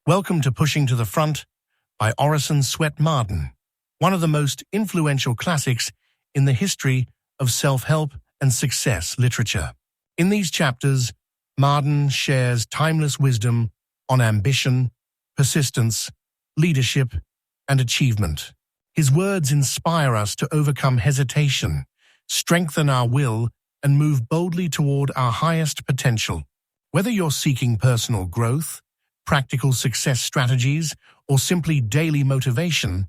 Welcome to Pushing to the Front by Orison Swett Marden, one of the most influential classics in the history of self-help and success literature. In these chapters, Marden shares timeless wisdom on ambition, persistence, leadership, and achievement. His words inspire us to overcome hesitation, strengthen our will, and move boldly toward our highest potential. Whether you're seeking personal growth, practical success strategies, or simply daily motivation,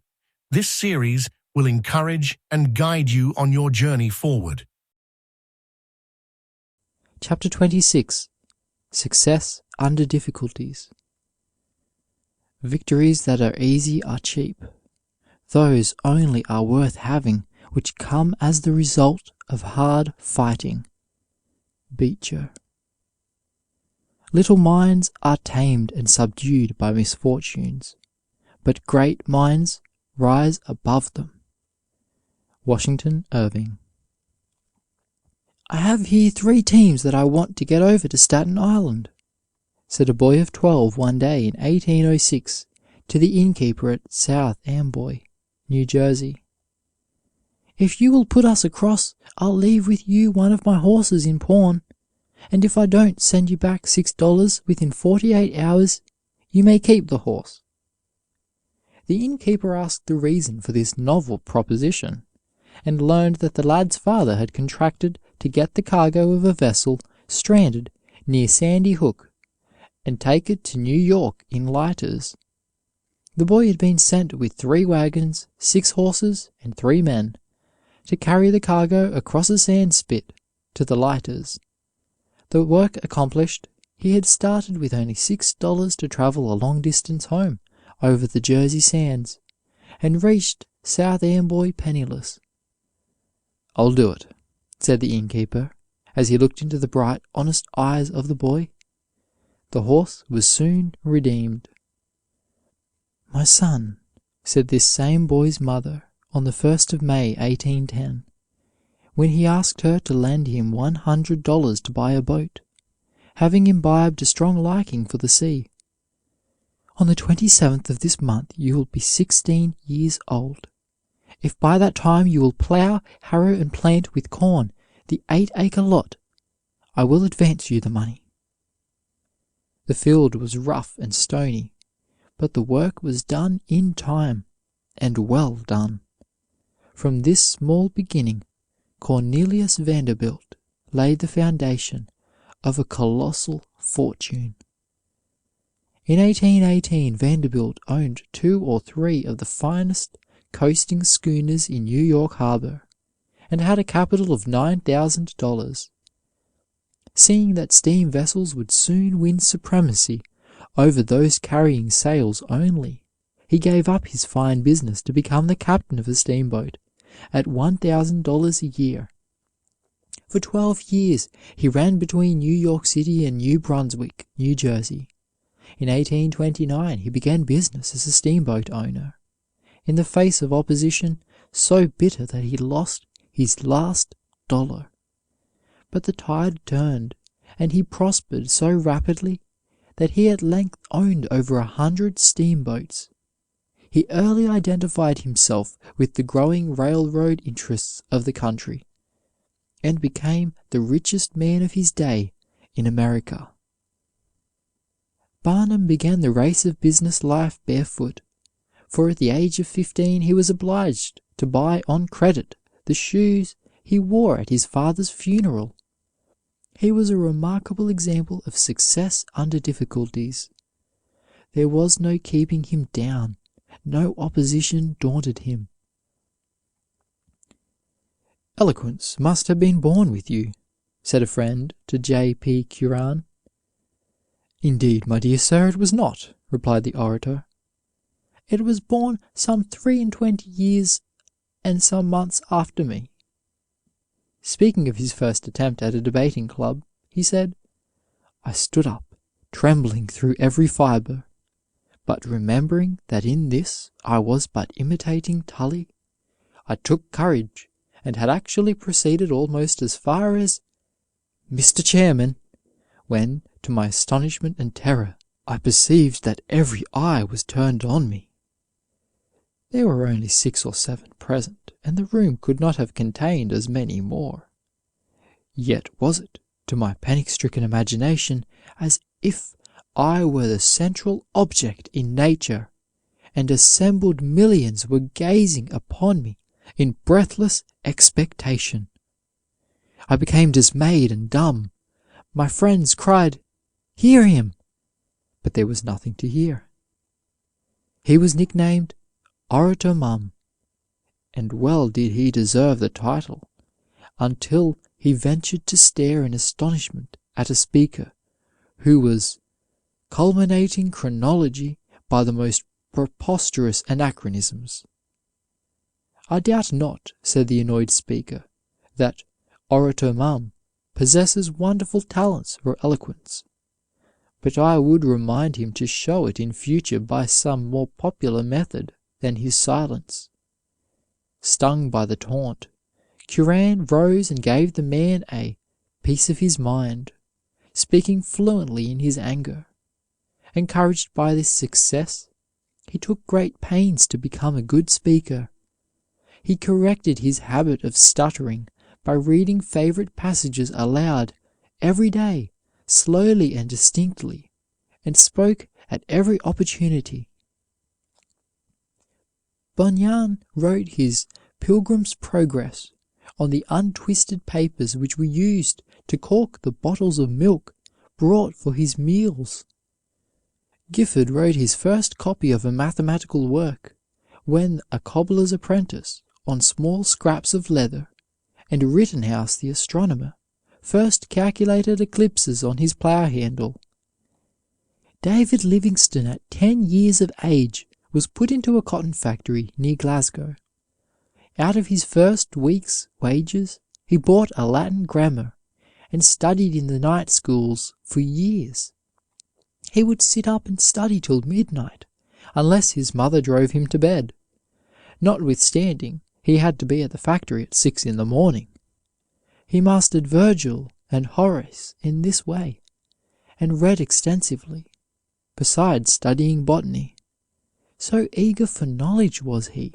this series will encourage and guide you on your journey forward. Chapter 26. Success under difficulties. Victories that are easy are cheap. Those only are worth having which come as the result of hard fighting. Beecher. Little minds are tamed and subdued by misfortunes, but great minds rise above them. Washington Irving. I have here 3 teams that I want to get over to Staten Island, said a boy of 12 one day in 1806 to the innkeeper at South Amboy, New Jersey. If you will put us across, I'll leave with you one of my horses in pawn, and if I don't send you back $6 within 48 hours, you may keep the horse. The innkeeper asked the reason for this novel proposition, and learned that the lad's father had contracted to get the cargo of a vessel stranded near Sandy Hook and take it to New York in lighters. The boy had been sent with 3 wagons, 6 horses, and 3 men to carry the cargo across a sand spit to the lighters. The work accomplished, he had started with only $6 to travel a long distance home over the Jersey sands, and reached South Amboy penniless. "I'll do it," said the innkeeper, as he looked into the bright, honest eyes of the boy. The horse was soon redeemed. "My son," said this same boy's mother on the 1st of May, 1810, when he asked her to lend him $100 to buy a boat, having imbibed a strong liking for the sea. "On the 27th of this month you will be 16 years old. If by that time you will plough, harrow, and plant with corn the 8-acre lot, I will advance you the money." The field was rough and stony, but the work was done in time, and well done. From this small beginning, Cornelius Vanderbilt laid the foundation of a colossal fortune. In 1818, Vanderbilt owned 2 or 3 of the finest coasting schooners in New York Harbor, and had a capital of $9,000. Seeing that steam vessels would soon win supremacy over those carrying sails only, he gave up his fine business to become the captain of a steamboat at $1,000 a year. For 12 years he ran between New York City and New Brunswick, New Jersey. In 1829 he began business as a steamboat owner, in the face of opposition so bitter that he lost his last dollar. But the tide turned, and he prospered so rapidly that he at length owned over 100 steamboats. He early identified himself with the growing railroad interests of the country, and became the richest man of his day in America. Barnum began the race of business life barefoot, for at the age of 15 he was obliged to buy on credit the shoes he wore at his father's funeral. He was a remarkable example of success under difficulties. There was no keeping him down. No opposition daunted him. "Eloquence must have been born with you," said a friend to J.P. Curran. "Indeed, my dear sir, it was not," replied the orator. "It was born some 23 years and some months after me." Speaking of his first attempt at a debating club, he said, "I stood up, trembling through every fiber. But remembering that in this I was but imitating Tully, I took courage, and had actually proceeded almost as far as 'Mr. Chairman,' when, to my astonishment and terror, I perceived that every eye was turned on me. There were only 6 or 7 present, and the room could not have contained as many more. Yet was it, to my panic-stricken imagination, as if I were the central object in nature, and assembled millions were gazing upon me in breathless expectation. I became dismayed and dumb. My friends cried, "Hear him!" But there was nothing to hear. He was nicknamed Orator Mum, and well did he deserve the title, until he ventured to stare in astonishment at a speaker who was culminating chronology by the most preposterous anachronisms. "I doubt not," said the annoyed speaker, "that Orator Mum possesses wonderful talents for eloquence, but I would remind him to show it in future by some more popular method than his silence." Stung by the taunt, Curran rose and gave the man a piece of his mind, speaking fluently in his anger. Encouraged by this success, he took great pains to become a good speaker. He corrected his habit of stuttering by reading favorite passages aloud every day, slowly and distinctly, and spoke at every opportunity. Bunyan wrote his Pilgrim's Progress on the untwisted papers which were used to cork the bottles of milk brought for his meals. Gifford wrote his first copy of a mathematical work when a cobbler's apprentice on small scraps of leather, and Rittenhouse the astronomer first calculated eclipses on his plough handle. David Livingstone at 10 years of age was put into a cotton factory near Glasgow. Out of his first week's wages he bought a Latin grammar and studied in the night schools for years. He would sit up and study till midnight, unless his mother drove him to bed. Notwithstanding, he had to be at the factory at 6 in the morning. He mastered Virgil and Horace in this way, and read extensively, besides studying botany. So eager for knowledge was he,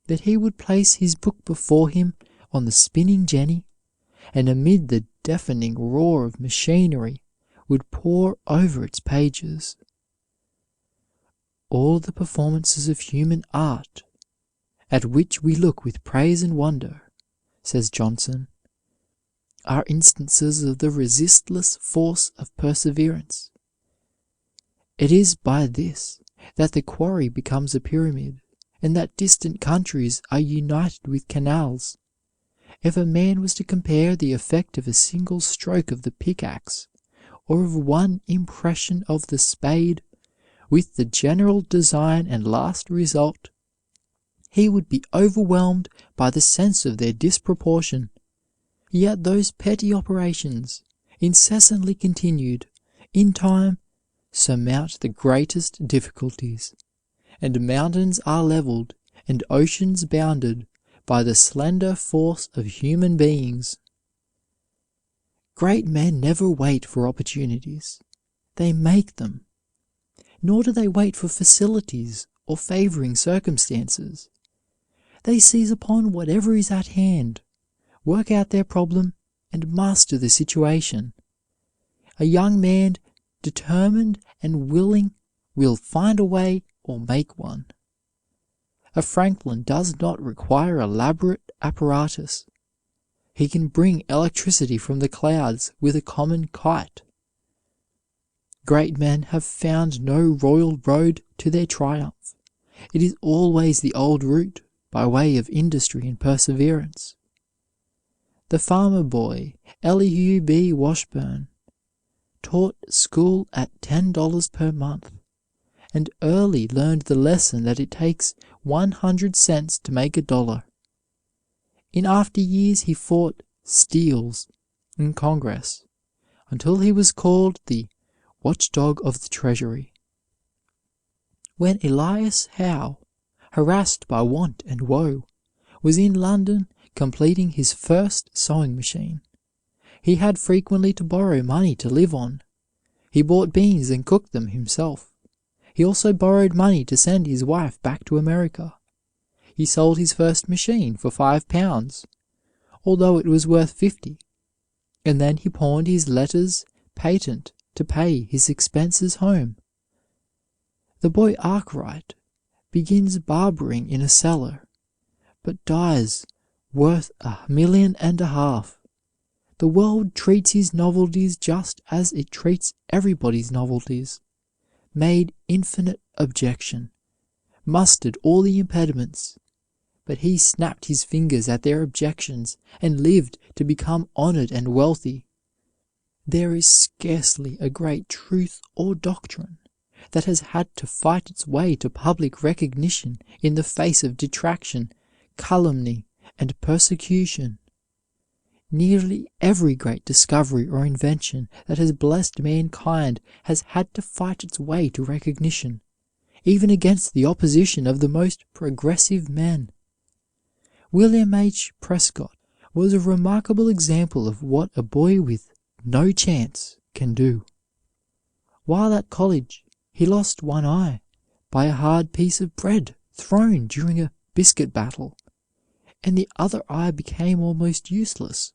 that he would place his book before him on the spinning jenny, and amid the deafening roar of machinery would pore over its pages. All the performances of human art, at which we look with praise and wonder, says Johnson, are instances of the resistless force of perseverance. It is by this that the quarry becomes a pyramid, and that distant countries are united with canals. If a man was to compare the effect of a single stroke of the pickaxe, or of one impression of the spade, with the general design and last result, he would be overwhelmed by the sense of their disproportion. Yet those petty operations, incessantly continued, in time surmount the greatest difficulties, and mountains are leveled and oceans bounded by the slender force of human beings. Great men never wait for opportunities, they make them. Nor do they wait for facilities or favoring circumstances. They seize upon whatever is at hand, work out their problem, and master the situation. A young man determined and willing will find a way or make one. A Franklin does not require elaborate apparatus. He can bring electricity from the clouds with a common kite. Great men have found no royal road to their triumph. It is always the old route, by way of industry and perseverance. The farmer boy, Elihu B. Washburn, taught school at $10 per month, and early learned the lesson that it takes 100 cents to make $1. In after years he fought steals in Congress, until he was called the watchdog of the Treasury. When Elias Howe, harassed by want and woe, was in London completing his first sewing machine, he had frequently to borrow money to live on. He bought beans and cooked them himself. He also borrowed money to send his wife back to America. He sold his first machine for £5, although it was worth 50, and then he pawned his letters patent to pay his expenses home. The boy Arkwright begins barbering in a cellar, but dies worth $1.5 million. The world treats his novelties just as it treats everybody's novelties, made infinite objection, mustered all the impediments, but he snapped his fingers at their objections and lived to become honored and wealthy. There is scarcely a great truth or doctrine that has had to fight its way to public recognition in the face of detraction, calumny, and persecution. Nearly every great discovery or invention that has blessed mankind has had to fight its way to recognition, even against the opposition of the most progressive men. William H. Prescott was a remarkable example of what a boy with no chance can do. While at college, he lost one eye by a hard piece of bread thrown during a biscuit battle, and the other eye became almost useless.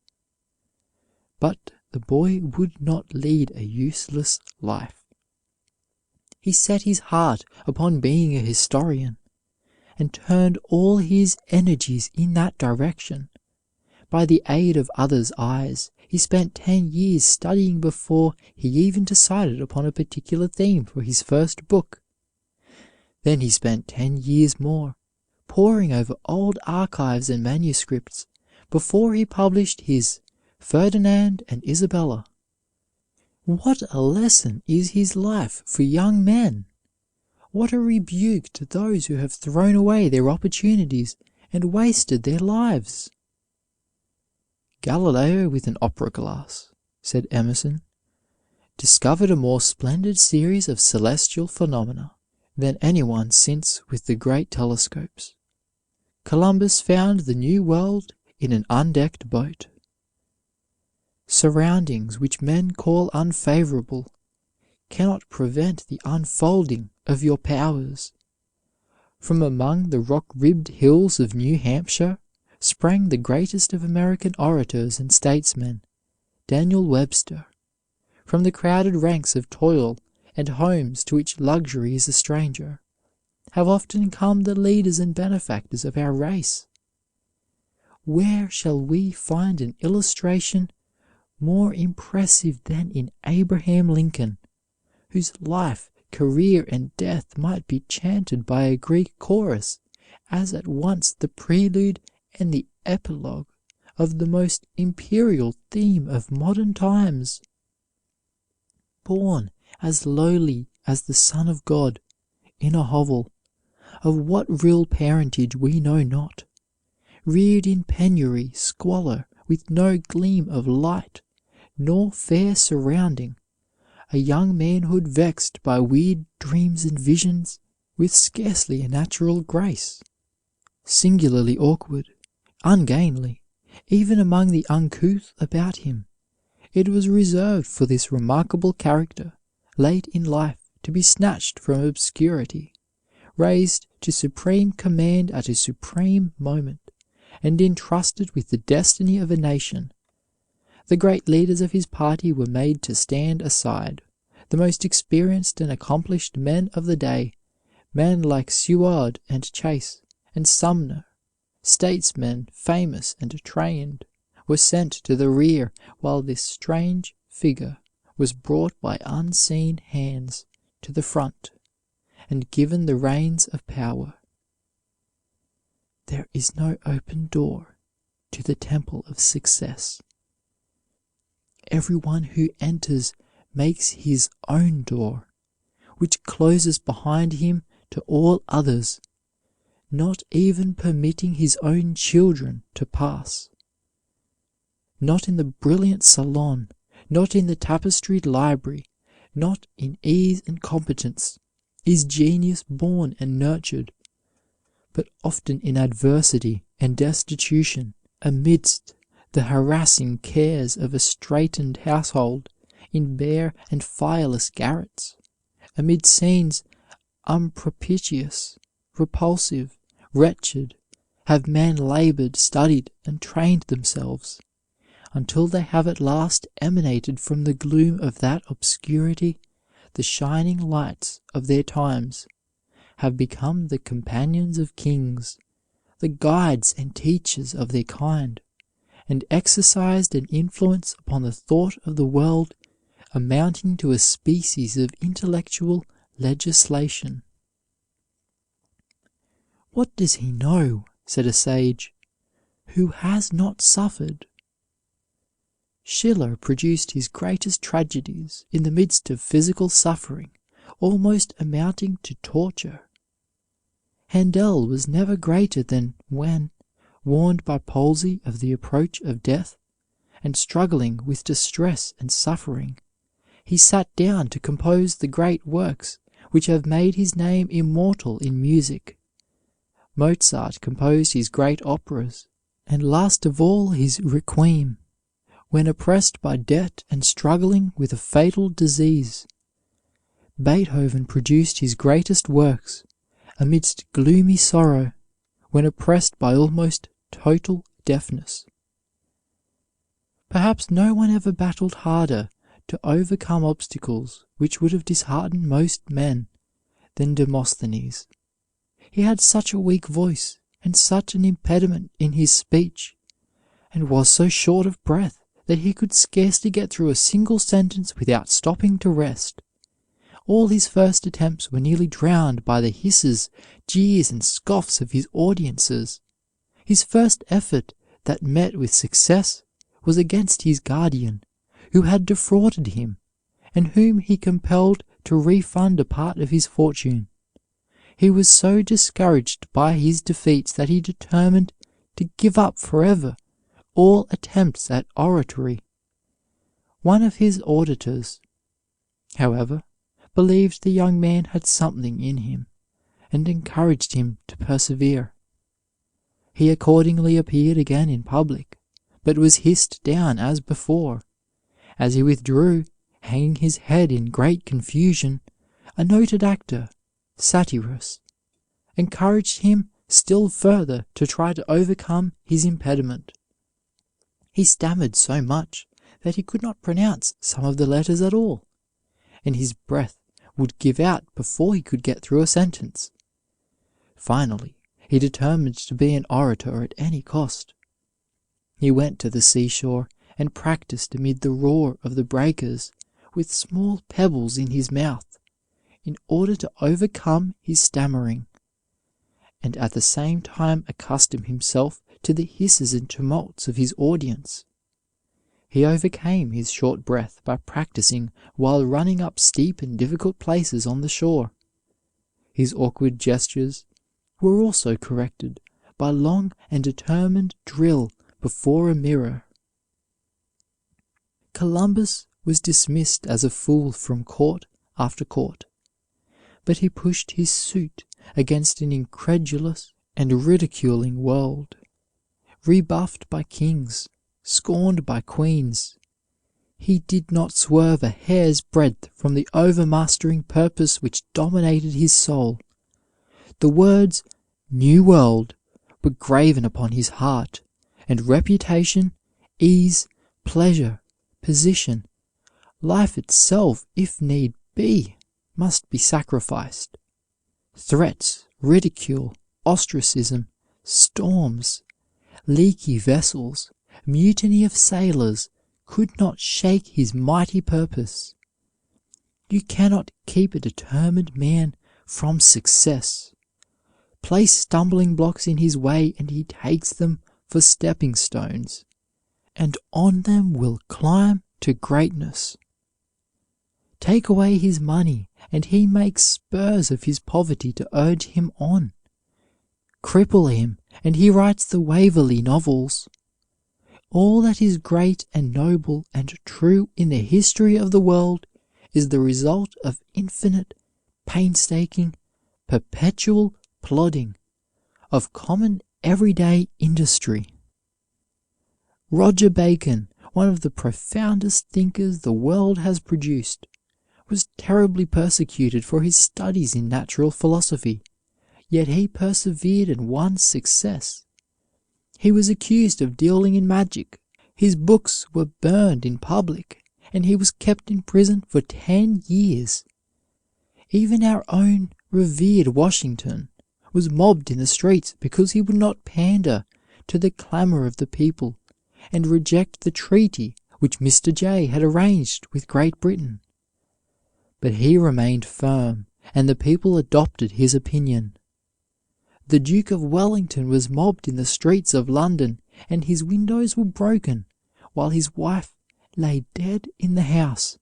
But the boy would not lead a useless life. He set his heart upon being a historian, and turned all his energies in that direction. By the aid of others' eyes, he spent 10 years studying before he even decided upon a particular theme for his first book. Then he spent 10 years more, poring over old archives and manuscripts, before he published his Ferdinand and Isabella. What a lesson is his life for young men! What a rebuke to those who have thrown away their opportunities and wasted their lives! Galileo with an opera glass, said Emerson, discovered a more splendid series of celestial phenomena than anyone since with the great telescopes. Columbus found the New World in an undecked boat. Surroundings which men call unfavorable cannot prevent the unfolding of your powers. From among the rock-ribbed hills of New Hampshire sprang the greatest of American orators and statesmen, Daniel Webster. From the crowded ranks of toil and homes to which luxury is a stranger, have often come the leaders and benefactors of our race. Where shall we find an illustration more impressive than in Abraham Lincoln, whose life, career, and death might be chanted by a Greek chorus as at once the prelude and the epilogue of the most imperial theme of modern times? Born as lowly as the Son of God, in a hovel, of what real parentage we know not, reared in penury, squalor, with no gleam of light, nor fair surrounding, a young manhood vexed by weird dreams and visions, with scarcely a natural grace, singularly awkward, ungainly, even among the uncouth about him. It was reserved for this remarkable character, late in life, to be snatched from obscurity, raised to supreme command at a supreme moment, and entrusted with the destiny of a nation. The great leaders of his party were made to stand aside. The most experienced and accomplished men of the day, men like Seward and Chase and Sumner, statesmen famous and trained, were sent to the rear, while this strange figure was brought by unseen hands to the front and given the reins of power. There is no open door to the temple of success. Everyone who enters makes his own door, which closes behind him to all others, not even permitting his own children to pass. Not in the brilliant salon, not in the tapestried library, not in ease and competence, is genius born and nurtured, but often in adversity and destitution, amidst the harassing cares of a straitened household, in bare and fireless garrets, amid scenes unpropitious, repulsive, wretched, have men labored, studied, and trained themselves, until they have at last emanated from the gloom of that obscurity the shining lights of their times, have become the companions of kings, the guides and teachers of their kind, and exercised an influence upon the thought of the world amounting to a species of intellectual legislation. "What does he know," said a sage, "who has not suffered?" Schiller produced his greatest tragedies in the midst of physical suffering almost amounting to torture. Handel was never greater than when, warned by palsy of the approach of death, and struggling with distress and suffering, he sat down to compose the great works which have made his name immortal in music. Mozart composed his great operas, and last of all his Requiem, when oppressed by debt and struggling with a fatal disease. Beethoven produced his greatest works amidst gloomy sorrow, when oppressed by almost total deafness. Perhaps no one ever battled harder to overcome obstacles which would have disheartened most men than Demosthenes. He had such a weak voice and such an impediment in his speech, and was so short of breath that he could scarcely get through a single sentence without stopping to rest. All his first attempts were nearly drowned by the hisses, jeers, and scoffs of his audiences. His first effort that met with success was against his guardian, who had defrauded him, and whom he compelled to refund a part of his fortune. He was so discouraged by his defeats that he determined to give up forever all attempts at oratory. One of his auditors, however, believed the young man had something in him, and encouraged him to persevere. He accordingly appeared again in public, but was hissed down as before. As he withdrew, hanging his head in great confusion, a noted actor, Satyrus, encouraged him still further to try to overcome his impediment. He stammered so much that he could not pronounce some of the letters at all, and his breath would give out before he could get through a sentence. Finally, he determined to be an orator at any cost. He went to the seashore and practiced amid the roar of the breakers with small pebbles in his mouth, in order to overcome his stammering, and at the same time accustom himself to the hisses and tumults of his audience. He overcame his short breath by practicing while running up steep and difficult places on the shore. His awkward gestures were also corrected by long and determined drill before a mirror. Columbus was dismissed as a fool from court after court, but he pushed his suit against an incredulous and ridiculing world. Rebuffed by kings, scorned by queens, he did not swerve a hair's breadth from the overmastering purpose which dominated his soul. The words "New World" were graven upon his heart, and reputation, ease, pleasure, position, life itself, if need be, must be sacrificed. Threats, ridicule, ostracism, storms, leaky vessels, mutiny of sailors could not shake his mighty purpose. You cannot keep a determined man from success. Place stumbling blocks in his way and he takes them for stepping stones, and on them will climb to greatness. Take away his money and he makes spurs of his poverty to urge him on. Cripple him and he writes the Waverley novels. All that is great and noble and true in the history of the world is the result of infinite, painstaking, perpetual plodding, of common everyday industry. Roger Bacon one of the profoundest thinkers the world has produced, was terribly persecuted for his studies in natural philosophy, yet he persevered and won success. He was accused of dealing in magic, his books were burned in public, and he was kept in prison for 10 years. Even our own revered Washington was mobbed in the streets because he would not pander to the clamor of the people and reject the treaty which Mr. J had arranged with Great Britain. But he remained firm, and the people adopted his opinion. The Duke of Wellington was mobbed in the streets of London, and his windows were broken, while his wife lay dead in the house.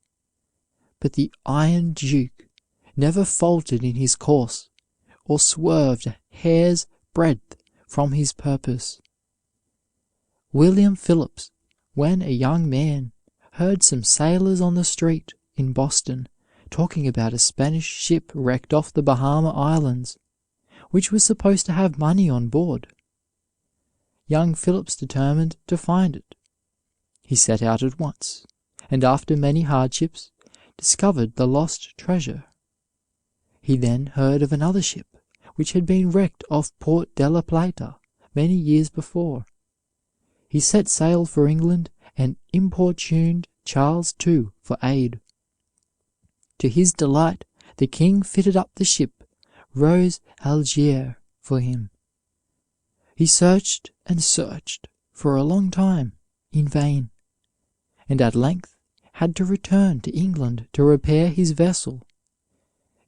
But the Iron Duke never faltered in his course, or swerved a hair's breadth from his purpose. William Phillips, when a young man, heard some sailors on the street in Boston talking about a Spanish ship wrecked off the Bahama Islands, which was supposed to have money on board. Young Phillips determined to find it. He set out at once, and after many hardships, discovered the lost treasure. He then heard of another ship, which had been wrecked off Port de la Plata many years before. He set sail for England and importuned Charles II for aid. To his delight, the king fitted up the ship Rose Algier for him. He searched and searched for a long time in vain, and at length had to return to England to repair his vessel.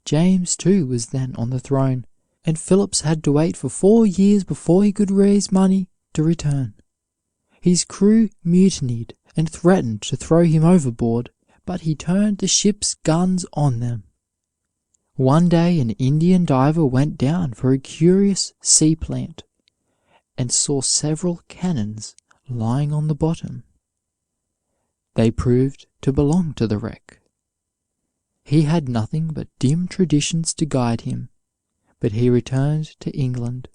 James too was then on the throne, and Phillips had to wait for 4 years before he could raise money to return. His crew mutinied and threatened to throw him overboard, but he turned the ship's guns on them. One day an Indian diver went down for a curious sea plant, and saw several cannons lying on the bottom. They proved to belong to the wreck. He had nothing but dim traditions to guide him, but he returned to England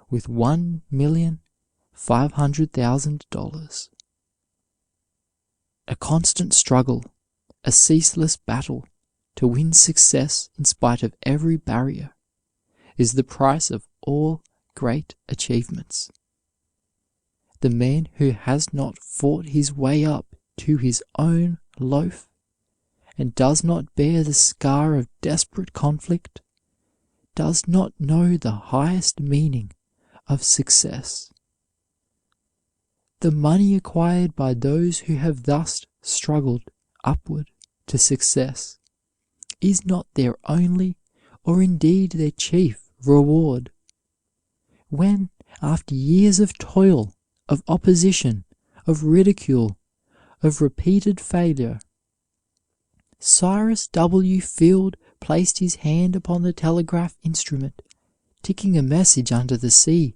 with $1,500,000. A constant struggle, a ceaseless battle to win success in spite of every barrier, is the price of all great achievements. The man who has not fought his way up to his own loaf, and does not bear the scar of desperate conflict, does not know the highest meaning of success. The money acquired by those who have thus struggled upward to success is not their only, or indeed their chief, reward. When, after years of toil, of opposition, of ridicule, of repeated failure, Cyrus W. Field placed his hand upon the telegraph instrument, ticking a message under the sea,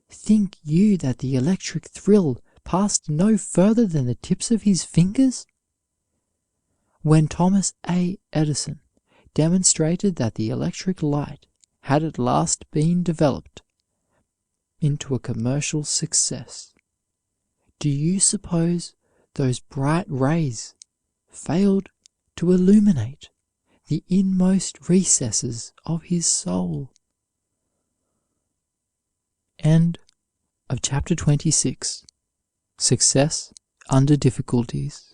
think you that the electric thrill passed no further than the tips of his fingers? When Thomas A. Edison demonstrated that the electric light had at last been developed into a commercial success, do you suppose those bright rays failed to illuminate the inmost recesses of his soul? End of chapter 26. Success under difficulties.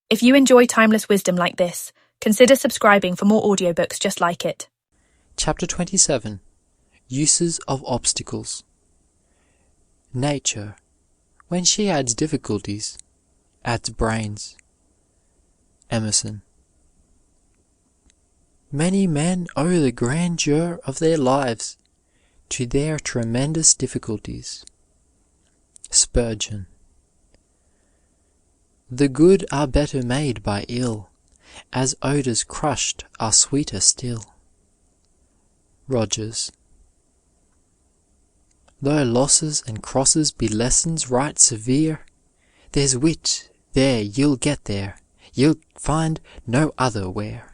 If you enjoy timeless wisdom like this, consider subscribing for more audiobooks just like it. Chapter 27. Uses of obstacles. Nature, when she adds difficulties, adds brains. Emerson. Many men owe the grandeur of their lives to their tremendous difficulties. Spurgeon. The good are better made by ill, as odors crushed are sweeter still. Rogers. Though losses and crosses be lessons right severe, there's wit there you'll get there, you'll find no other where.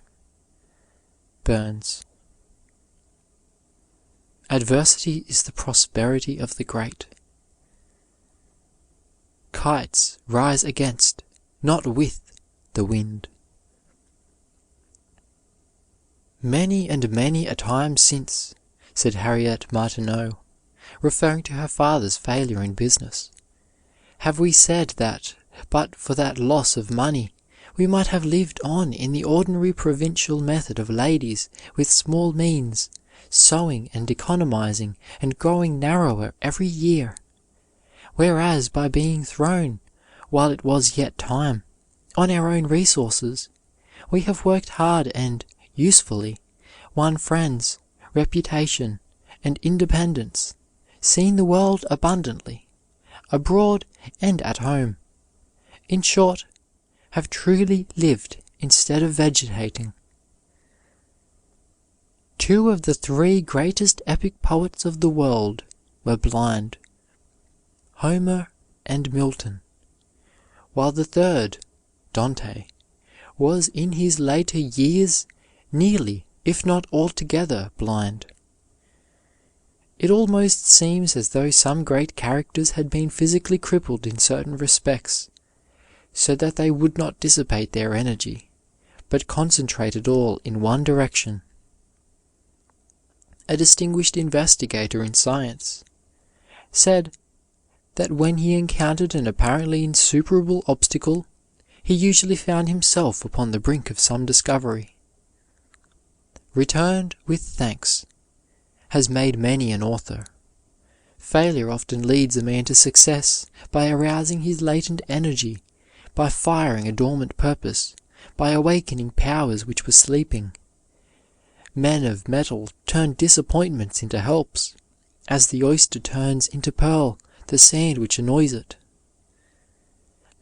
Burns. Adversity is the prosperity of the great. kites rise against, not with, the wind. Many and many a time since, said Harriet Martineau, referring to her father's failure in business, have we said that, but for that loss of money, we might have lived on in the ordinary provincial method of ladies with small means, sewing and economizing and growing narrower every year, whereas by being thrown, while it was yet time, on our own resources, we have worked hard and usefully, won friends, reputation, and independence, seen the world abundantly, abroad and at home. In short, have truly lived instead of vegetating. Two of the three greatest epic poets of the world were blind, Homer and Milton, while the third, Dante, was in his later years nearly, if not altogether, blind. It almost seems as though some great characters had been physically crippled in certain respects, so that they would not dissipate their energy, but concentrate it all in one direction. A distinguished investigator in science said that when he encountered an apparently insuperable obstacle, he usually found himself upon the brink of some discovery. Returned with thanks has made many an author. Failure often leads a man to success by arousing his latent energy, by firing a dormant purpose, by awakening powers which were sleeping. Men of metal turn disappointments into helps, as the oyster turns into pearl the sand which annoys it.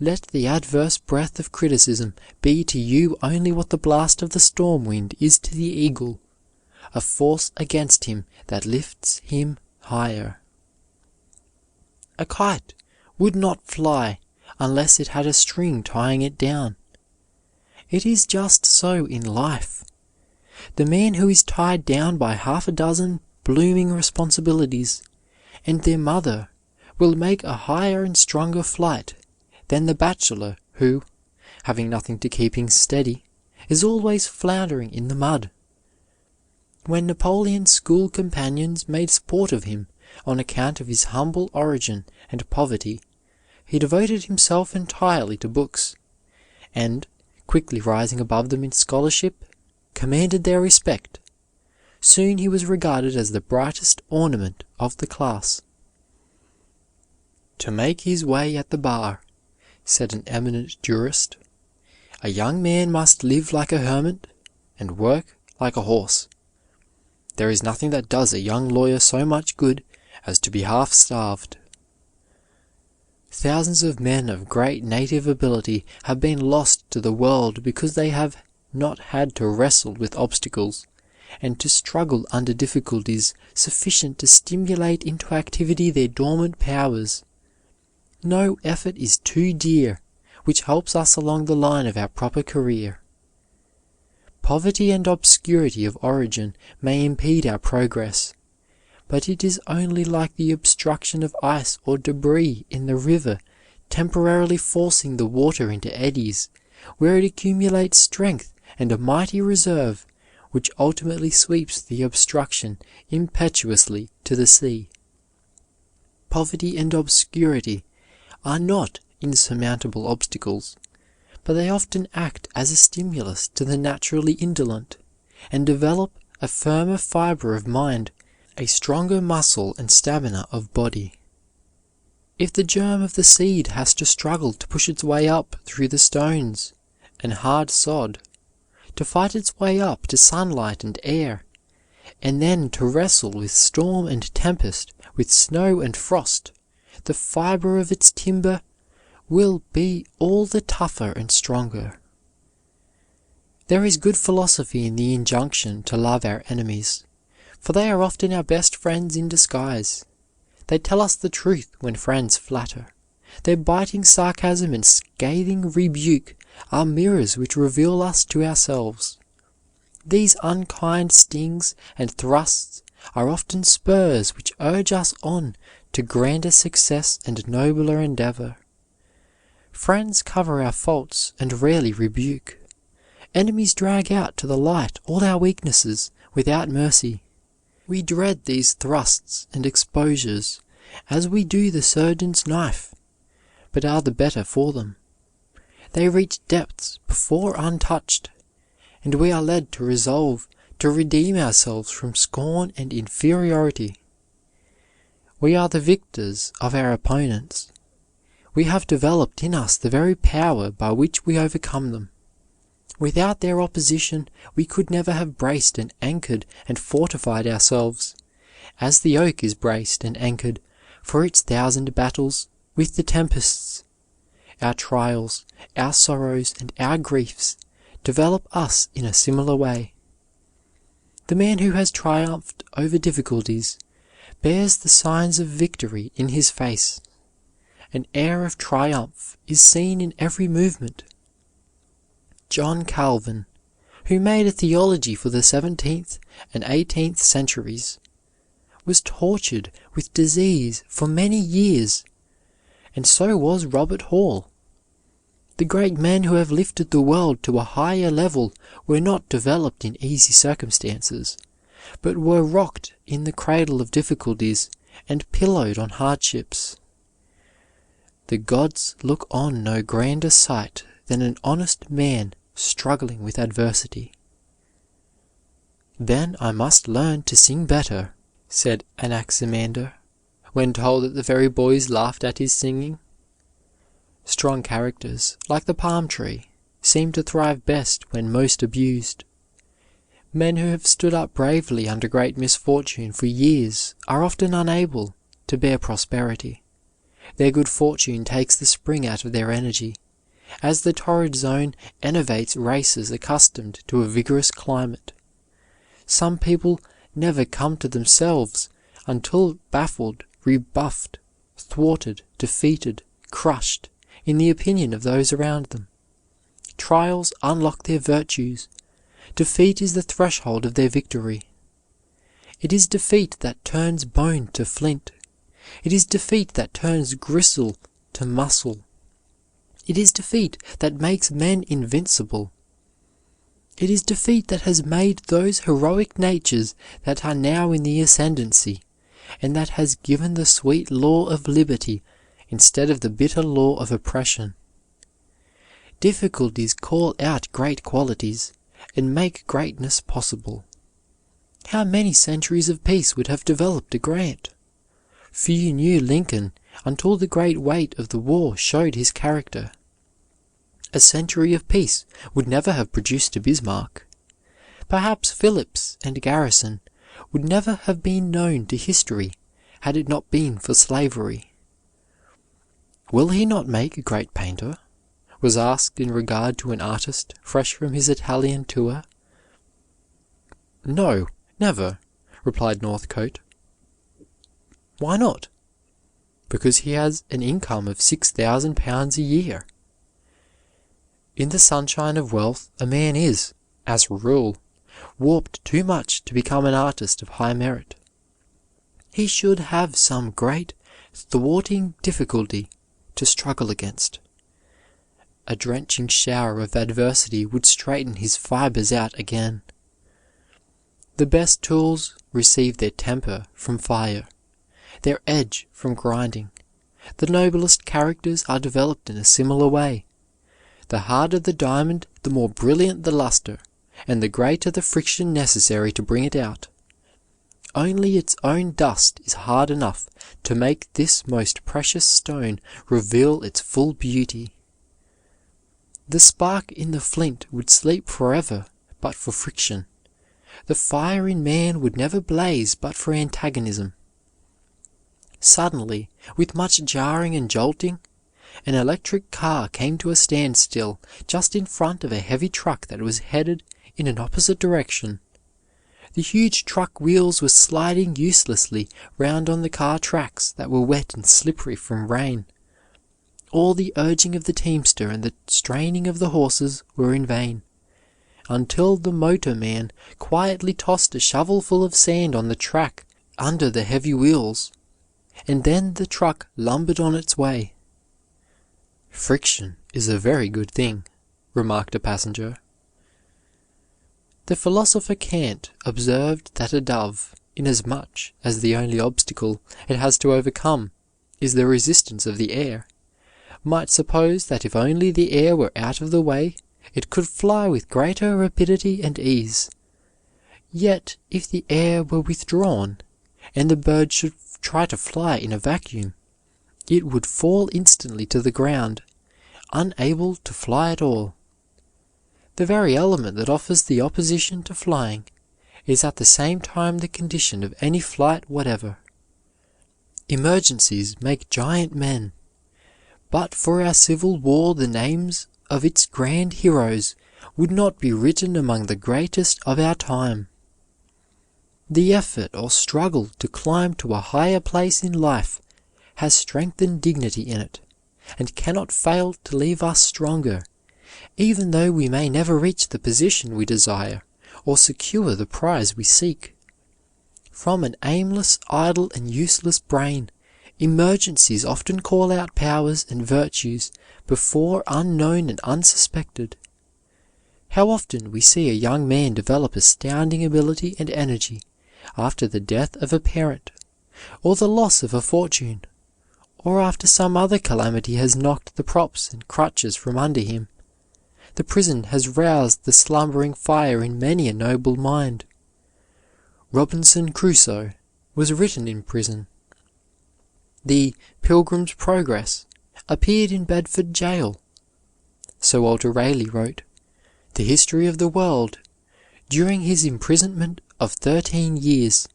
Let the adverse breath of criticism be to you only what the blast of the storm wind is to the eagle, a force against him that lifts him higher. A kite would not fly unless it had a string tying it down. It is just so in life. The man who is tied down by half a dozen blooming responsibilities and their mother will make a higher and stronger flight than the bachelor who, having nothing to keep him steady, is always floundering in the mud. When Napoleon's school companions made sport of him on account of his humble origin and poverty, he devoted himself entirely to books, and, quickly rising above them in scholarship, commanded their respect. Soon he was regarded as the brightest ornament of the class. To make his way at the bar, said an eminent jurist, a young man must live like a hermit and work like a horse. There is nothing that does a young lawyer so much good as to be half starved. Thousands of men of great native ability have been lost to the world because they have not had to wrestle with obstacles and to struggle under difficulties sufficient to stimulate into activity their dormant powers. No effort is too dear which helps us along the line of our proper career. Poverty and obscurity of origin may impede our progress, but it is only like the obstruction of ice or debris in the river temporarily forcing the water into eddies, where it accumulates strength and a mighty reserve, which ultimately sweeps the obstruction impetuously to the sea. Poverty and obscurity are not insurmountable obstacles, but they often act as a stimulus to the naturally indolent, and develop a firmer fiber of mind, a stronger muscle and stamina of body. If the germ of the seed has to struggle to push its way up through the stones and hard sod, to fight its way up to sunlight and air, and then to wrestle with storm and tempest, with snow and frost, the fiber of its timber will be all the tougher and stronger. There is good philosophy in the injunction to love our enemies, for they are often our best friends in disguise. They tell us the truth when friends flatter. Their biting sarcasm and scathing rebuke are mirrors which reveal us to ourselves. These unkind stings and thrusts are often spurs which urge us on to grander success and nobler endeavor. Friends cover our faults and rarely rebuke. Enemies drag out to the light all our weaknesses without mercy. We dread these thrusts and exposures as we do the surgeon's knife, but are the better for them. They reach depths before untouched, and we are led to resolve to redeem ourselves from scorn and inferiority. We are the victors of our opponents. We have developed in us the very power by which we overcome them. Without their opposition, we could never have braced and anchored and fortified ourselves, as the oak is braced and anchored for its 1,000 battles with the tempests. Our trials, our sorrows, and our griefs develop us in a similar way. The man who has triumphed over difficulties bears the signs of victory in his face. An air of triumph is seen in every movement. John Calvin, who made a theology for the 17th and 18th centuries, was tortured with disease for many years, and so was Robert Hall. The great men who have lifted the world to a higher level were not developed in easy circumstances, but were rocked in the cradle of difficulties and pillowed on hardships. The gods look on no grander sight than an honest man struggling with adversity. "Then I must learn to sing better," said Anaximander, when told that the very boys laughed at his singing. Strong characters, like the palm tree, seem to thrive best when most abused. Men who have stood up bravely under great misfortune for years are often unable to bear prosperity. Their good fortune takes the spring out of their energy, as the torrid zone enervates races accustomed to a vigorous climate. Some people never come to themselves until baffled, rebuffed, thwarted, defeated, crushed, in the opinion of those around them. Trials unlock their virtues. Defeat is the threshold of their victory. It is defeat that turns bone to flint. It is defeat that turns gristle to muscle. It is defeat that makes men invincible. It is defeat that has made those heroic natures that are now in the ascendancy, and that has given the sweet law of liberty instead of the bitter law of oppression. Difficulties call out great qualities and make greatness possible. How many centuries of peace would have developed a Grant? Few knew Lincoln until the great weight of the war showed his character. A century of peace would never have produced a Bismarck. Perhaps Phillips and Garrison would never have been known to history had it not been for slavery. "Will he not make a great painter?" was asked in regard to an artist fresh from his Italian tour. "No, never," replied Northcote. "Why not?" "Because he has an income of £6,000 a year." In the sunshine of wealth a man is, as a rule, warped too much to become an artist of high merit. He should have some great, thwarting difficulty to struggle against. A drenching shower of adversity would straighten his fibers out again. The best tools receive their temper from fire, their edge from grinding. The noblest characters are developed in a similar way. The harder the diamond, the more brilliant the luster, and the greater the friction necessary to bring it out. Only its own dust is hard enough to make this most precious stone reveal its full beauty. The spark in the flint would sleep forever but for friction. The fire in man would never blaze but for antagonism. Suddenly, with much jarring and jolting, an electric car came to a standstill just in front of a heavy truck that was headed in an opposite direction. The huge truck wheels were sliding uselessly round on the car tracks that were wet and slippery from rain. All the urging of the teamster and the straining of the horses were in vain, until the motorman quietly tossed a shovelful of sand on the track under the heavy wheels, and then the truck lumbered on its way. "Friction is a very good thing," remarked a passenger. The philosopher Kant observed that a dove, inasmuch as the only obstacle it has to overcome is the resistance of the air, might suppose that if only the air were out of the way, it could fly with greater rapidity and ease. Yet if the air were withdrawn, and the bird should try to fly in a vacuum, it would fall instantly to the ground, unable to fly at all. The very element that offers the opposition to flying is at the same time the condition of any flight whatever. Emergencies make giant men. But for our Civil War the names of its grand heroes would not be written among the greatest of our time. The effort or struggle to climb to a higher place in life has strength and dignity in it, and cannot fail to leave us stronger, even though we may never reach the position we desire or secure the prize we seek. From an aimless, idle, and useless brain, emergencies often call out powers and virtues before unknown and unsuspected. How often we see a young man develop astounding ability and energy after the death of a parent, or the loss of a fortune, or after some other calamity has knocked the props and crutches from under him. The prison has roused the slumbering fire in many a noble mind. Robinson Crusoe was written in prison. The Pilgrim's Progress appeared in Bedford jail. Sir Walter Raleigh wrote The History of the World during his imprisonment of 13 years.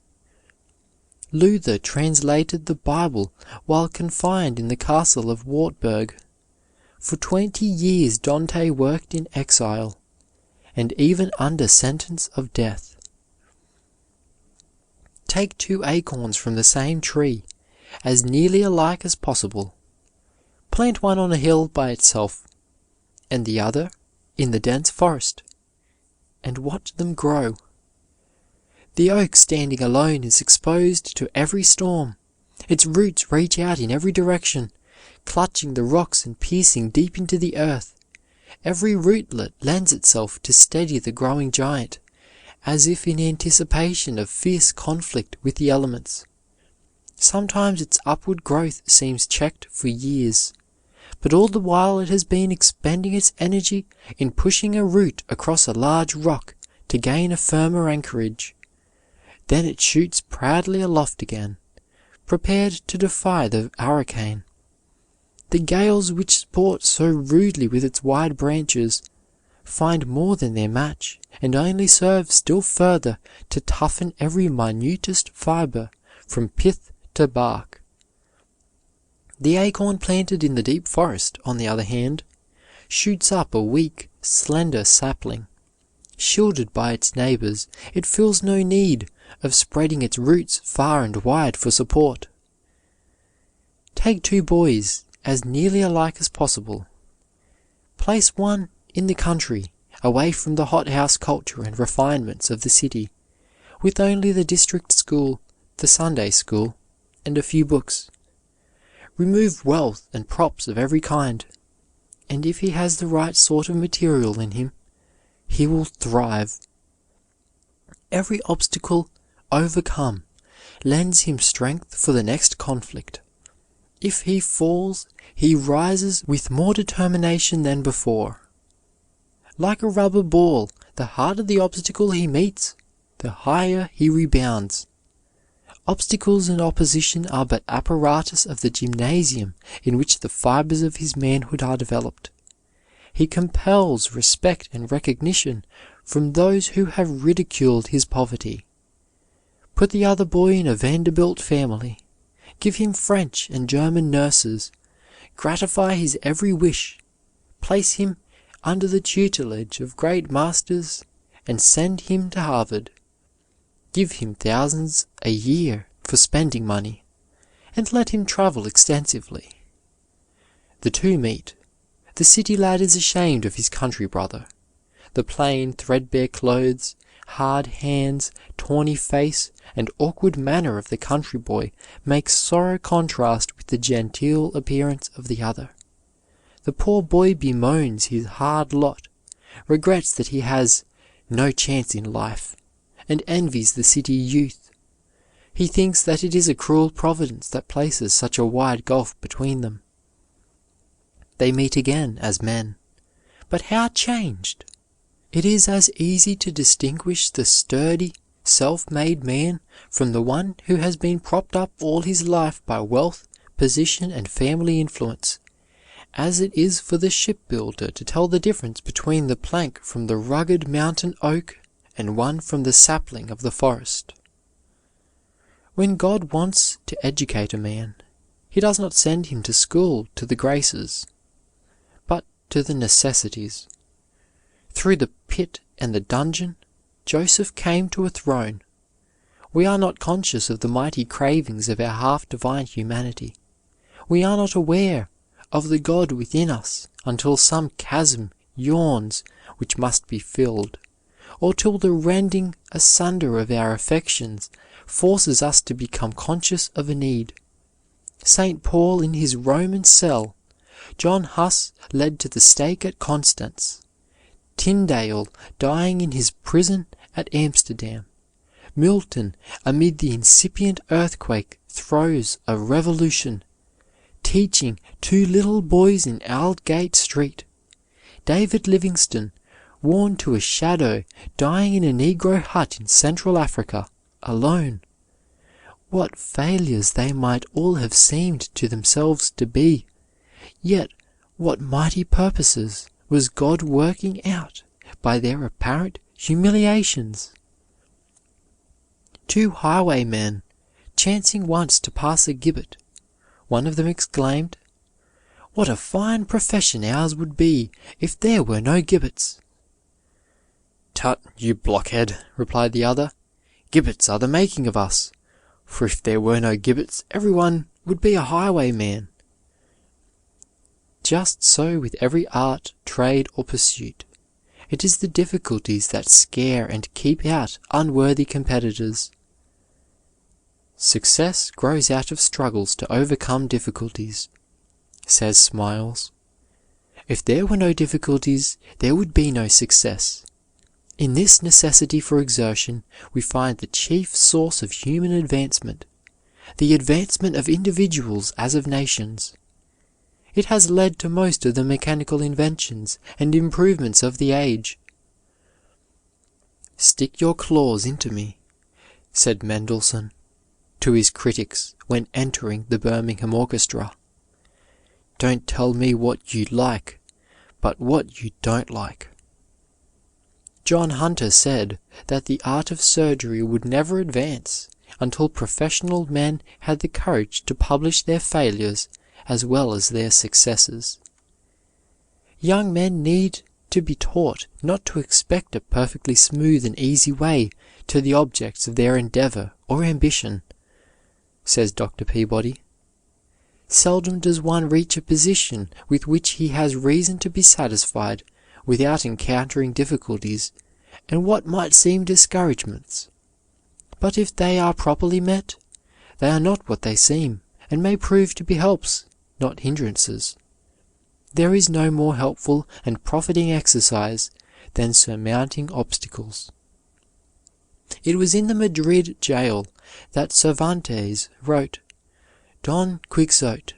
Luther translated the Bible while confined in the castle of Wartburg. For 20 years Dante worked in exile, and even under sentence of death. Take 2 acorns from the same tree, as nearly alike as possible. Plant one on a hill by itself, and the other in the dense forest, and watch them grow. The oak standing alone is exposed to every storm. Its roots reach out in every direction, clutching the rocks and piercing deep into the earth. Every rootlet lends itself to steady the growing giant, as if in anticipation of fierce conflict with the elements. Sometimes its upward growth seems checked for years, but all the while it has been expending its energy in pushing a root across a large rock to gain a firmer anchorage. Then it shoots proudly aloft again, prepared to defy the hurricane. The gales which sport so rudely with its wide branches find more than their match, and only serve still further to toughen every minutest fiber from pith to bark. The acorn planted in the deep forest, on the other hand, shoots up a weak, slender sapling. Shielded by its neighbors, it feels no need of spreading its roots far and wide for support. Take 2 boys as nearly alike as possible. Place one in the country, away from the hothouse culture and refinements of the city, with only the district school, the Sunday school, and a few books. Remove wealth and props of every kind, and if he has the right sort of material in him, he will thrive. Every obstacle overcome lends him strength for the next conflict. If he falls, he rises with more determination than before. Like a rubber ball, the harder the obstacle he meets, the higher he rebounds. Obstacles and opposition are but apparatus of the gymnasium in which the fibers of his manhood are developed. He compels respect and recognition from those who have ridiculed his poverty. Put the other boy in a Vanderbilt family, give him French and German nurses, gratify his every wish, place him under the tutelage of great masters, and send him to Harvard. Give him thousands a year for spending money, and let him travel extensively. The two meet. The city lad is ashamed of his country brother. The plain, threadbare clothes, hard hands, tawny face, and awkward manner of the country boy make sorry contrast with the genteel appearance of the other. The poor boy bemoans his hard lot, regrets that he has no chance in life, and envies the city youth. He thinks that it is a cruel providence that places such a wide gulf between them. They meet again as men, but how changed! It is as easy to distinguish the sturdy, self-made man from the one who has been propped up all his life by wealth, position, and family influence, as it is for the shipbuilder to tell the difference between the plank from the rugged mountain oak and one from the sapling of the forest. When God wants to educate a man, He does not send him to school to the graces, but to the necessities. Through the pit and the dungeon, Joseph came to a throne. We are not conscious of the mighty cravings of our half-divine humanity. We are not aware of the God within us until some chasm yawns which must be filled, or till the rending asunder of our affections forces us to become conscious of a need. St. Paul in his Roman cell, John Huss led to the stake at Constance, Tyndale dying in his prison at Amsterdam, Milton amid the incipient earthquake throes of revolution, teaching 2 little boys in Aldgate Street, David Livingstone worn to a shadow dying in a Negro hut in Central Africa, alone. What failures they might all have seemed to themselves to be, yet what mighty purposes was God working out by their apparent humiliations. 2 highwaymen, chancing once to pass a gibbet, one of them exclaimed, "What a fine profession ours would be if there were no gibbets!" "Tut, you blockhead," replied the other, "gibbets are the making of us, for if there were no gibbets everyone would be a highwayman." Just so with every art, trade, or pursuit. It is the difficulties that scare and keep out unworthy competitors. "Success grows out of struggles to overcome difficulties," says Smiles. If there were no difficulties, there would be no success. In this necessity for exertion, we find the chief source of human advancement, the advancement of individuals as of nations. It has led to most of the mechanical inventions and improvements of the age. "Stick your claws into me," said Mendelssohn to his critics when entering the Birmingham Orchestra. "Don't tell me what you like, but what you don't like." John Hunter said that the art of surgery would never advance until professional men had the courage to publish their failures as well as their successes. Young men need to be taught not to expect a perfectly smooth and easy way to the objects of their endeavor or ambition, says Dr. Peabody. Seldom does one reach a position with which he has reason to be satisfied without encountering difficulties and what might seem discouragements. But if they are properly met, they are not what they seem, and may prove to be helps, not hindrances. There is no more helpful and profiting exercise than surmounting obstacles. It was in the Madrid jail that Cervantes wrote Don Quixote.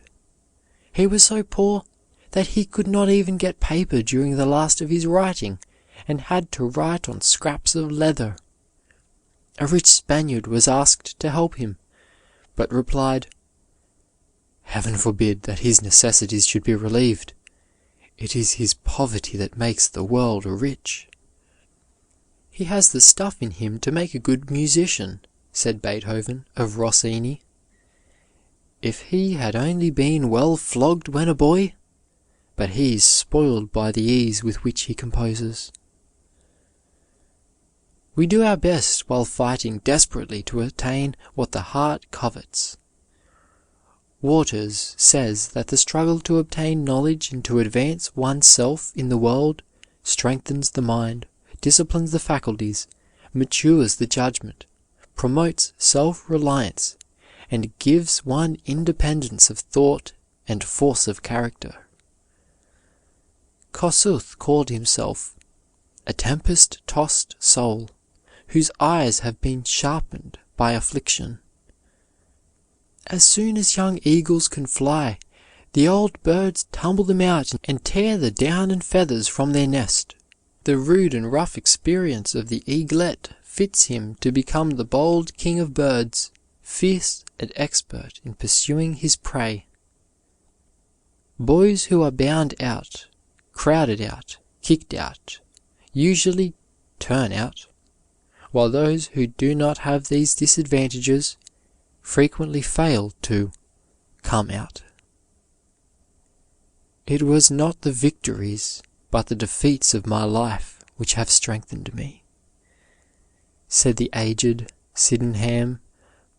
He was so poor that he could not even get paper during the last of his writing, and had to write on scraps of leather. A rich Spaniard was asked to help him, but replied, "Heaven forbid that his necessities should be relieved. It is his poverty that makes the world rich." "He has the stuff in him to make a good musician," said Beethoven of Rossini. "If he had only been well flogged when a boy, but he is spoiled by the ease with which he composes." We do our best while fighting desperately to attain what the heart covets. Waters says that the struggle to obtain knowledge and to advance oneself in the world strengthens the mind, disciplines the faculties, matures the judgment, promotes self-reliance, and gives one independence of thought and force of character. Kossuth called himself a tempest-tossed soul, whose eyes have been sharpened by affliction. As soon as young eagles can fly, the old birds tumble them out and tear the down and feathers from their nest. The rude and rough experience of the eaglet fits him to become the bold king of birds, fierce and expert in pursuing his prey. Boys who are bound out, crowded out, kicked out, usually turn out, while those who do not have these disadvantages frequently fail to come out. It was not the victories, but the defeats of my life which have strengthened me, said the aged Sydenham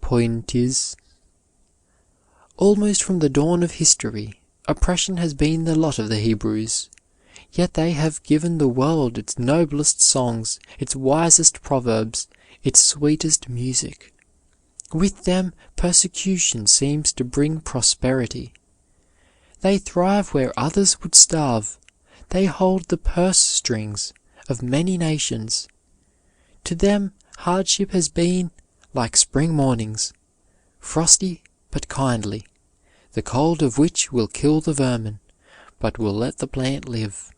Pointz. Almost from the dawn of history, oppression has been the lot of the Hebrews, yet they have given the world its noblest songs, its wisest proverbs, its sweetest music. With them, persecution seems to bring prosperity. They thrive where others would starve. They hold the purse strings of many nations. To them, hardship has been like spring mornings, frosty but kindly, the cold of which will kill the vermin, but will let the plant live.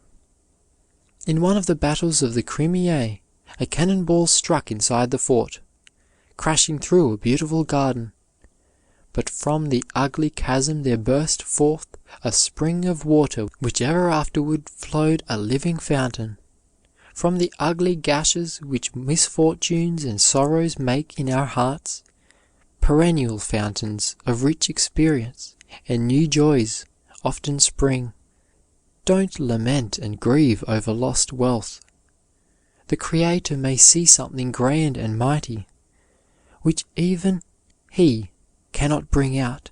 In one of the battles of the Crimea, a cannonball struck inside the fort, crashing through a beautiful garden. But from the ugly chasm there burst forth a spring of water which ever afterward flowed a living fountain. From the ugly gashes which misfortunes and sorrows make in our hearts, perennial fountains of rich experience and new joys often spring. Don't lament and grieve over lost wealth. The Creator may see something grand and mighty, which even He cannot bring out,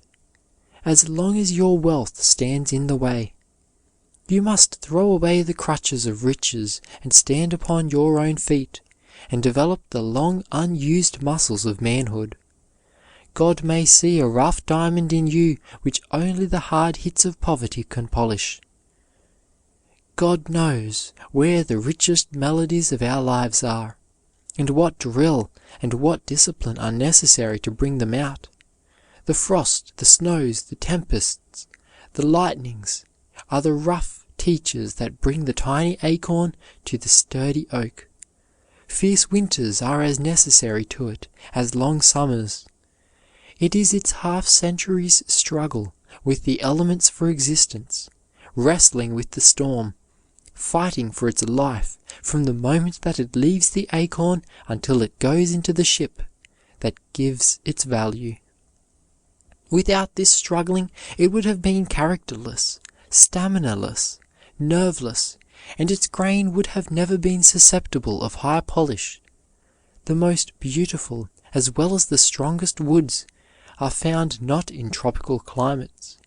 as long as your wealth stands in the way. You must throw away the crutches of riches and stand upon your own feet, and develop the long unused muscles of manhood. God may see a rough diamond in you which only the hard hits of poverty can polish. God knows where the richest melodies of our lives are, and what drill and what discipline are necessary to bring them out. The frost, the snows, the tempests, the lightnings are the rough teachers that bring the tiny acorn to the sturdy oak. Fierce winters are as necessary to it as long summers. It is its half-century's struggle with the elements for existence, wrestling with the storm, fighting for its life from the moment that it leaves the acorn until it goes into the ship, that gives its value. Without this struggling, it would have been characterless, stamina-less, nerveless, and its grain would have never been susceptible of high polish. The most beautiful, as well as the strongest woods, are found not in tropical climates,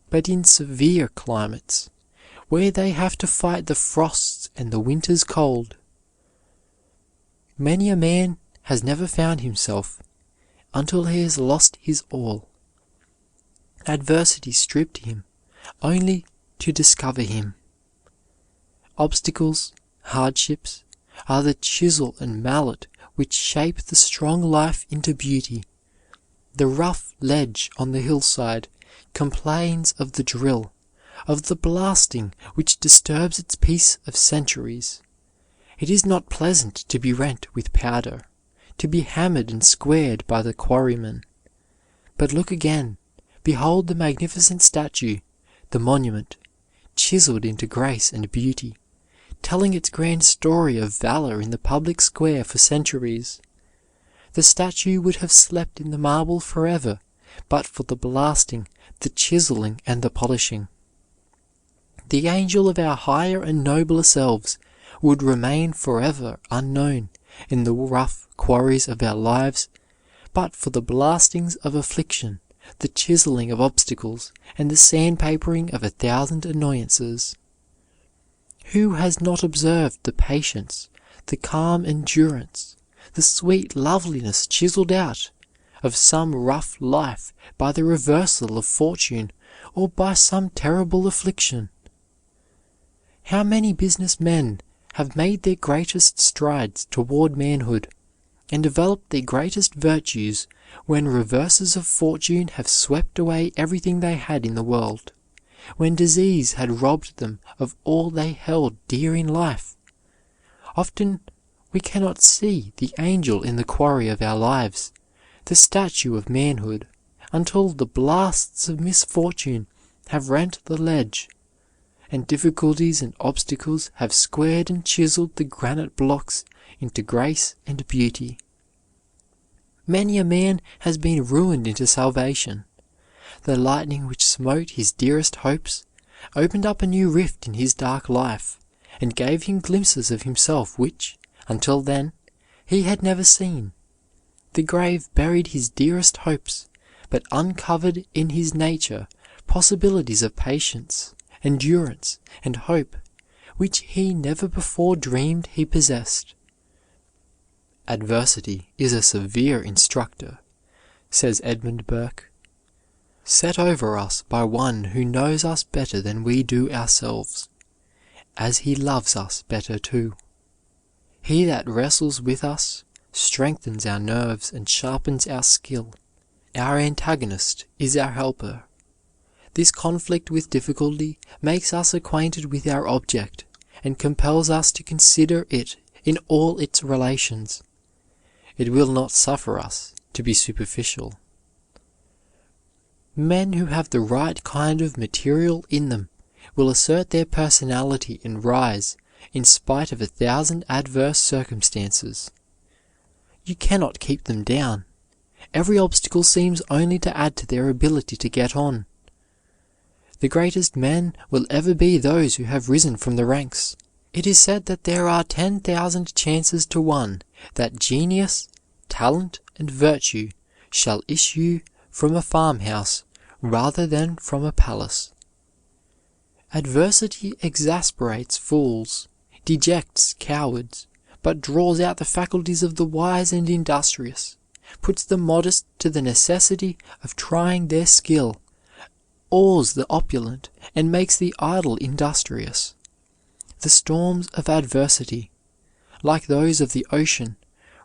but in severe climates, where they have to fight the frosts and the winter's cold. Many a man has never found himself until he has lost his all. Adversity stripped him only to discover him. Obstacles, hardships, are the chisel and mallet which shape the strong life into beauty. The rough ledge on the hillside complains of the drill, of the blasting which disturbs its peace of centuries. It is not pleasant to be rent with powder, to be hammered and squared by the quarryman. But look again. Behold the magnificent statue, the monument, chiseled into grace and beauty, telling its grand story of valor in the public square for centuries. The statue would have slept in the marble forever, but for the blasting, the chiseling, and the polishing. The angel of our higher and nobler selves would remain forever unknown in the rough quarries of our lives, but for the blastings of affliction, the chiseling of obstacles, and the sandpapering of 1,000 annoyances. Who has not observed the patience, the calm endurance, the sweet loveliness chiseled out of some rough life by the reversal of fortune or by some terrible affliction? How many business men have made their greatest strides toward manhood and developed their greatest virtues when reverses of fortune have swept away everything they had in the world, when disease had robbed them of all they held dear in life. Often we cannot see the angel in the quarry of our lives, the statue of manhood, until the blasts of misfortune have rent the ledge, and difficulties and obstacles have squared and chiseled the granite blocks into grace and beauty. Many a man has been ruined into salvation. The lightning which smote his dearest hopes opened up a new rift in his dark life, and gave him glimpses of himself which, until then, he had never seen. The grave buried his dearest hopes, but uncovered in his nature possibilities of patience, endurance, and hope, which he never before dreamed he possessed. Adversity is a severe instructor, says Edmund Burke, set over us by one who knows us better than we do ourselves, as he loves us better too. He that wrestles with us strengthens our nerves and sharpens our skill. Our antagonist is our helper. This conflict with difficulty makes us acquainted with our object and compels us to consider it in all its relations. It will not suffer us to be superficial. Men who have the right kind of material in them will assert their personality and rise in spite of 1,000 adverse circumstances. You cannot keep them down. Every obstacle seems only to add to their ability to get on. The greatest men will ever be those who have risen from the ranks. It is said that there are 10,000 chances to 1 that genius, talent, and virtue shall issue from a farmhouse rather than from a palace. Adversity exasperates fools, dejects cowards, but draws out the faculties of the wise and industrious, puts the modest to the necessity of trying their skill, awes the opulent, and makes the idle industrious. The storms of adversity, like those of the ocean,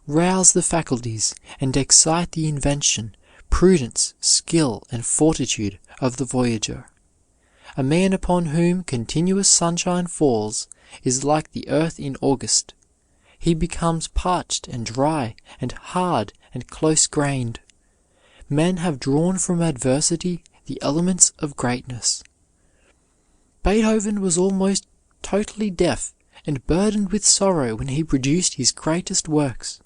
rouse the faculties and excite the invention, prudence, skill, and fortitude of the voyager. A man upon whom continuous sunshine falls is like the earth in August. He becomes parched and dry and hard and close-grained. Men have drawn from adversity the elements of greatness. Beethoven was almost totally deaf and burdened with sorrow when he produced his greatest works.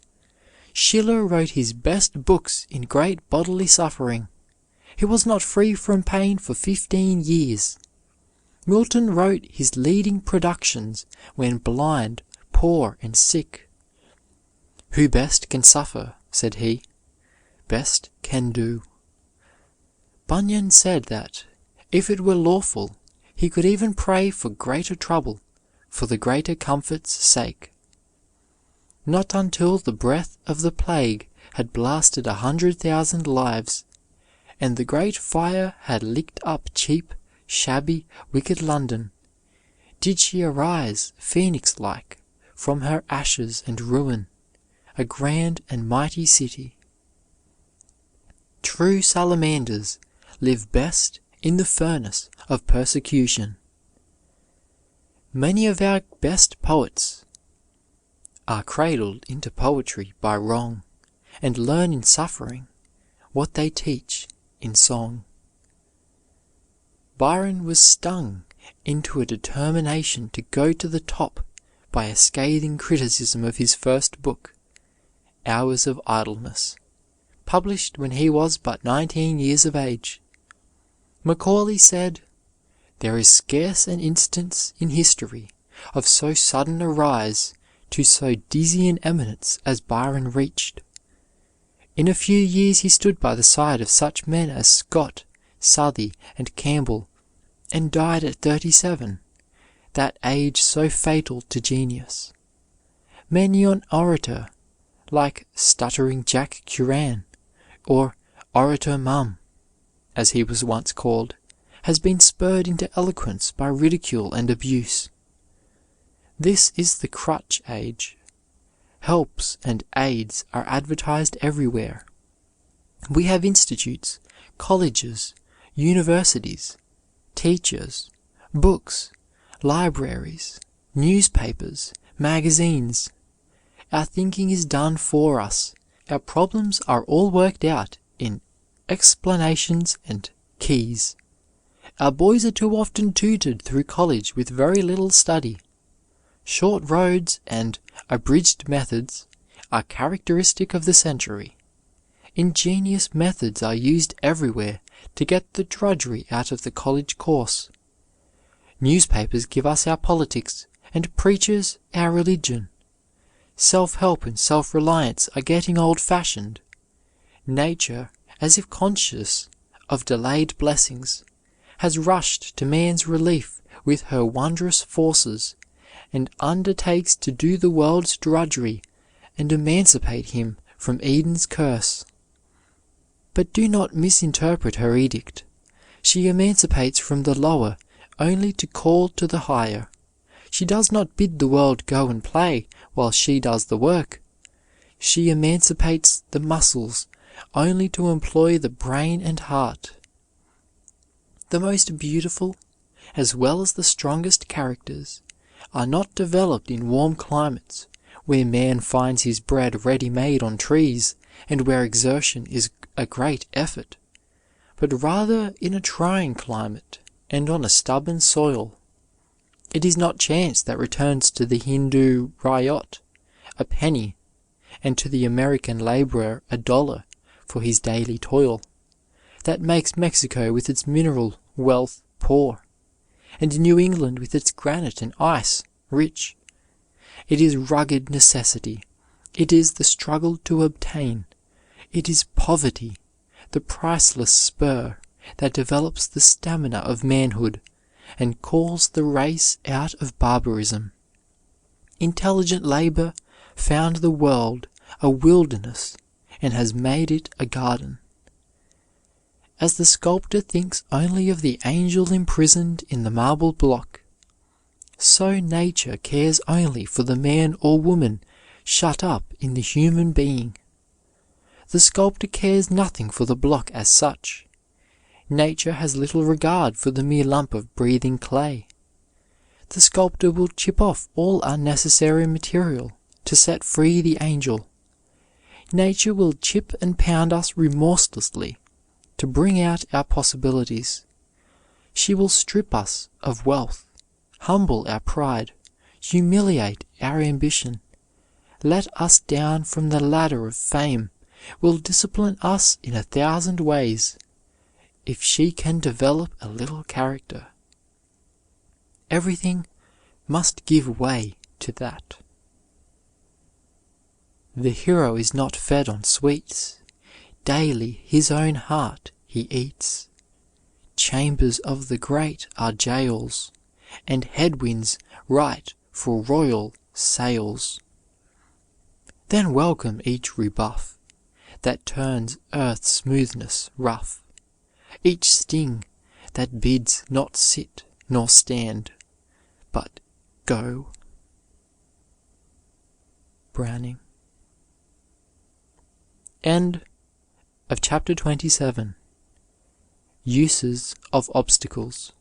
Schiller wrote his best books in great bodily suffering. He was not free from pain for 15 years. Milton wrote his leading productions when blind, poor, and sick. "Who best can suffer," said he, "best can do." Bunyan said that, if it were lawful, he could even pray for greater trouble, for the greater comfort's sake. Not until the breath of the plague had blasted 100,000 lives, and the great fire had licked up cheap, shabby, wicked London, did she arise, phoenix-like, from her ashes and ruin, a grand and mighty city. True salamanders live best in the furnace of persecution. Many of our best poets are cradled into poetry by wrong, and learn in suffering what they teach in song. Byron was stung into a determination to go to the top by a scathing criticism of his first book, Hours of Idleness, published when he was but 19 years of age. Macaulay said, "There is scarce an instance in history of so sudden a rise to so dizzy an eminence as Byron reached. In a few years he stood by the side of such men as Scott, Southey, and Campbell, and died at 37, that age so fatal to genius. Many an orator, like Stuttering Jack Curran, or Orator Mum, as he was once called, has been spurred into eloquence by ridicule and abuse. This is the crutch age. Helps and aids are advertised everywhere. We have institutes, colleges, universities, teachers, books, libraries, newspapers, magazines. Our thinking is done for us. Our problems are all worked out in explanations and keys. Our boys are too often tutored through college with very little study. Short roads and abridged methods are characteristic of the century. Ingenious methods are used everywhere to get the drudgery out of the college course. Newspapers give us our politics, and preachers our religion. Self-help and self-reliance are getting old-fashioned. Nature, as if conscious of delayed blessings, has rushed to man's relief with her wondrous forces, and undertakes to do the world's drudgery and emancipate him from Eden's curse. But do not misinterpret her edict. She emancipates from the lower only to call to the higher. She does not bid the world go and play while she does the work. She emancipates the muscles only to employ the brain and heart. The most beautiful, as well as the strongest characters, are not developed in warm climates, where man finds his bread ready-made on trees, and where exertion is a great effort, but rather in a trying climate and on a stubborn soil. It is not chance that returns to the Hindu ryot a penny, and to the American laborer $1 for his daily toil, that makes Mexico with its mineral wealth poor, and New England with its granite and ice rich. It is rugged necessity. It is the struggle to obtain. It is poverty, the priceless spur that develops the stamina of manhood and calls the race out of barbarism. Intelligent labor found the world a wilderness and has made it a garden. As the sculptor thinks only of the angel imprisoned in the marble block, so nature cares only for the man or woman shut up in the human being. The sculptor cares nothing for the block as such. Nature has little regard for the mere lump of breathing clay. The sculptor will chip off all unnecessary material to set free the angel. Nature will chip and pound us remorselessly to bring out our possibilities. She will strip us of wealth, humble our pride, humiliate our ambition, let us down from the ladder of fame, will discipline us in 1,000 ways, if she can develop a little character. Everything must give way to that. The hero is not fed on sweets. Daily his own heart he eats. Chambers of the great are jails, and headwinds right for royal sails. Then welcome each rebuff that turns earth's smoothness rough, each sting that bids not sit nor stand, but go. Browning. End of chapter 27. Uses of obstacles.